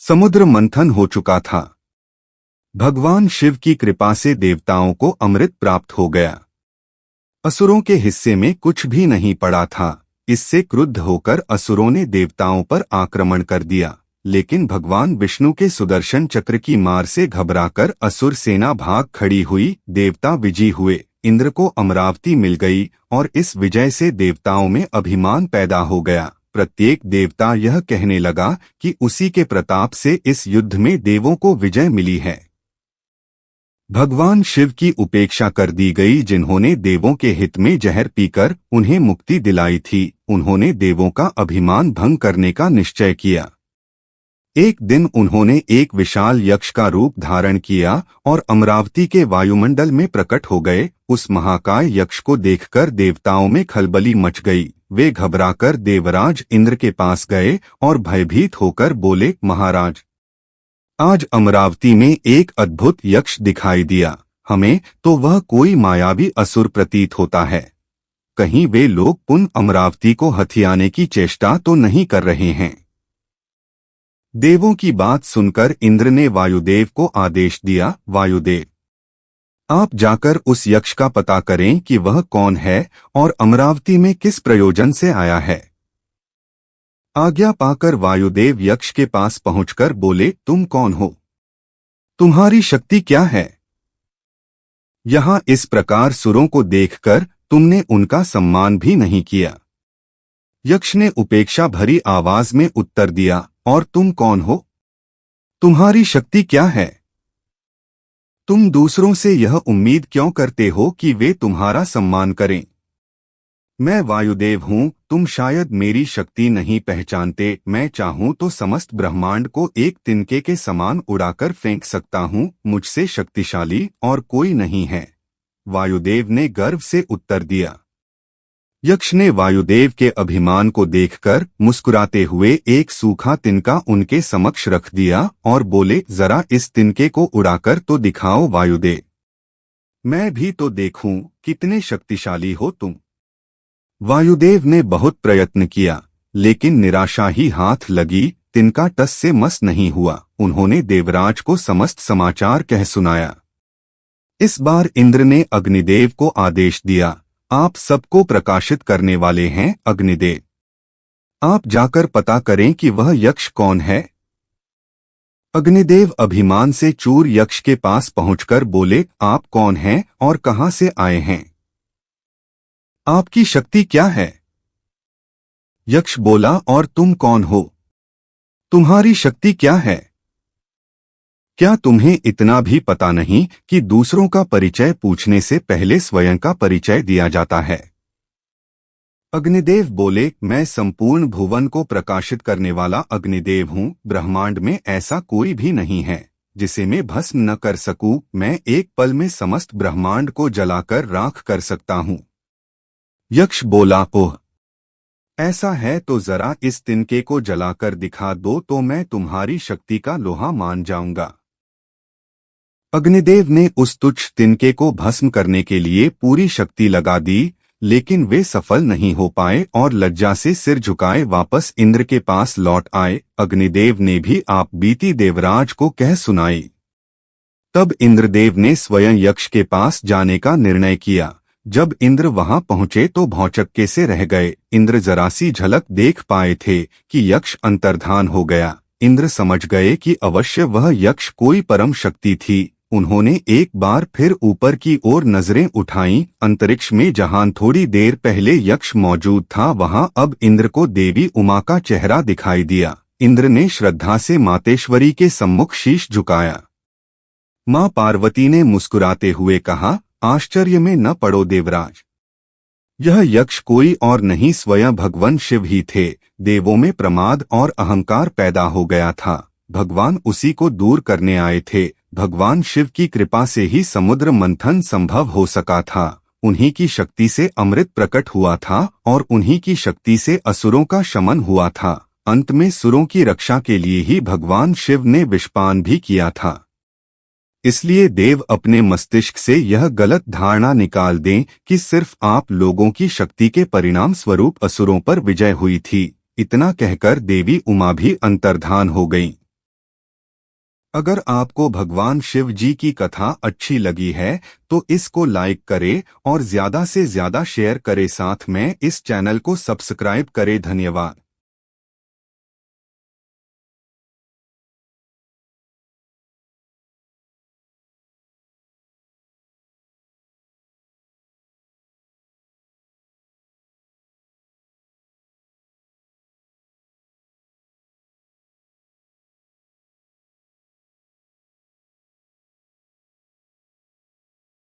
समुद्र मंथन हो चुका था। भगवान शिव की कृपा से देवताओं को अमृत प्राप्त हो गया। असुरों के हिस्से में कुछ भी नहीं पड़ा था। इससे क्रुद्ध होकर असुरों ने देवताओं पर आक्रमण कर दिया, लेकिन भगवान विष्णु के सुदर्शन चक्र की मार से घबराकर असुर सेना भाग खड़ी हुई। देवता विजयी हुए। इंद्र को अमरावती मिल गई और इस विजय से देवताओं में अभिमान पैदा हो गया। प्रत्येक देवता यह कहने लगा कि उसी के प्रताप से इस युद्ध में देवों को विजय मिली है। भगवान शिव की उपेक्षा कर दी गई। जिन्होंने देवों के हित में जहर पीकर उन्हें मुक्ति दिलाई थी, उन्होंने देवों का अभिमान भंग करने का निश्चय किया। एक दिन उन्होंने एक विशाल यक्ष का रूप धारण किया और अमरावती के वायुमंडल में प्रकट हो गए। उस महाकाय यक्ष को देखकर देवताओं में खलबली मच गई। वे घबराकर देवराज इंद्र के पास गए और भयभीत होकर बोले, महाराज, आज अमरावती में एक अद्भुत यक्ष दिखाई दिया। हमें तो वह कोई मायावी असुर प्रतीत होता है। कहीं वे लोग पुनः अमरावती को हथियाने की चेष्टा तो नहीं कर रहे हैं। देवों की बात सुनकर इंद्र ने वायुदेव को आदेश दिया, वायुदेव, आप जाकर उस यक्ष का पता करें कि वह कौन है और अमरावती में किस प्रयोजन से आया है। आज्ञा पाकर वायुदेव यक्ष के पास पहुंचकर बोले, तुम कौन हो? तुम्हारी शक्ति क्या है? यहाँ इस प्रकार सुरों को देखकर तुमने उनका सम्मान भी नहीं किया। यक्ष ने उपेक्षा भरी आवाज में उत्तर दिया, और तुम कौन हो? तुम्हारी शक्ति क्या है? तुम दूसरों से यह उम्मीद क्यों करते हो कि वे तुम्हारा सम्मान करें? मैं वायुदेव हूँ, तुम शायद मेरी शक्ति नहीं पहचानते। मैं चाहूँ तो समस्त ब्रह्मांड को एक तिनके के समान उड़ाकर फेंक सकता हूँ। मुझसे शक्तिशाली और कोई नहीं है। वायुदेव ने गर्व से उत्तर दिया। यक्ष ने वायुदेव के अभिमान को देखकर मुस्कुराते हुए एक सूखा तिनका उनके समक्ष रख दिया और बोले, जरा इस तिनके को उड़ाकर तो दिखाओ वायुदेव, मैं भी तो देखूं कितने शक्तिशाली हो तुम। वायुदेव ने बहुत प्रयत्न किया, लेकिन निराशा ही हाथ लगी। तिनका टस से मस नहीं हुआ। उन्होंने देवराज को समस्त समाचार कह सुनाया। इस बार इंद्र ने अग्निदेव को आदेश दिया, आप सबको प्रकाशित करने वाले हैं अग्निदेव। आप जाकर पता करें कि वह यक्ष कौन है। अग्निदेव अभिमान से चूर यक्ष के पास पहुंचकर बोले, आप कौन हैं और कहां से आए हैं? आपकी शक्ति क्या है? यक्ष बोला, और तुम कौन हो? तुम्हारी शक्ति क्या है? क्या तुम्हें इतना भी पता नहीं कि दूसरों का परिचय पूछने से पहले स्वयं का परिचय दिया जाता है? अग्निदेव बोले, मैं संपूर्ण भुवन को प्रकाशित करने वाला अग्निदेव हूँ। ब्रह्मांड में ऐसा कोई भी नहीं है जिसे मैं भस्म न कर सकूं। मैं एक पल में समस्त ब्रह्मांड को जलाकर राख कर सकता हूँ। यक्ष बोला, ओह, ऐसा है तो जरा इस तिनके को जलाकर दिखा दो तो मैं तुम्हारी शक्ति का लोहा मान जाऊंगा। अग्निदेव ने उस तुच्छ तिनके को भस्म करने के लिए पूरी शक्ति लगा दी, लेकिन वे सफल नहीं हो पाए और लज्जा से सिर झुकाए वापस इंद्र के पास लौट आए। अग्निदेव ने भी आप बीती देवराज को कह सुनाई। तब इंद्रदेव ने स्वयं यक्ष के पास जाने का निर्णय किया। जब इंद्र वहां पहुंचे तो भौचक्के से रह गए। इंद्र जरा सी झलक देख पाए थे कि यक्ष अंतर्धान हो गया। इंद्र समझ गए कि अवश्य वह यक्ष कोई परम शक्ति थी। उन्होंने एक बार फिर ऊपर की ओर नजरें उठाईं। अंतरिक्ष में जहां थोड़ी देर पहले यक्ष मौजूद था, वहां अब इंद्र को देवी उमा का चेहरा दिखाई दिया। इंद्र ने श्रद्धा से मातेश्वरी के सम्मुख शीश झुकाया। मां पार्वती ने मुस्कुराते हुए कहा, आश्चर्य में न पड़ो देवराज, यह यक्ष कोई और नहीं स्वयं भगवान शिव ही थे। देवों में प्रमाद और अहंकार पैदा हो गया था। भगवान उसी को दूर करने आए थे। भगवान शिव की कृपा से ही समुद्र मंथन संभव हो सका था। उन्हीं की शक्ति से अमृत प्रकट हुआ था और उन्हीं की शक्ति से असुरों का शमन हुआ था। अंत में सुरों की रक्षा के लिए ही भगवान शिव ने विषपान भी किया था। इसलिए देव अपने मस्तिष्क से यह गलत धारणा निकाल दें कि सिर्फ आप लोगों की शक्ति के परिणाम स्वरूप असुरों पर विजय हुई थी। इतना कहकर देवी उमा भी अंतर्धान हो गईं। अगर आपको भगवान शिव जी की कथा अच्छी लगी है तो इसको लाइक करें और ज्यादा से ज्यादा शेयर करें, साथ में इस चैनल को सब्सक्राइब करें। धन्यवाद।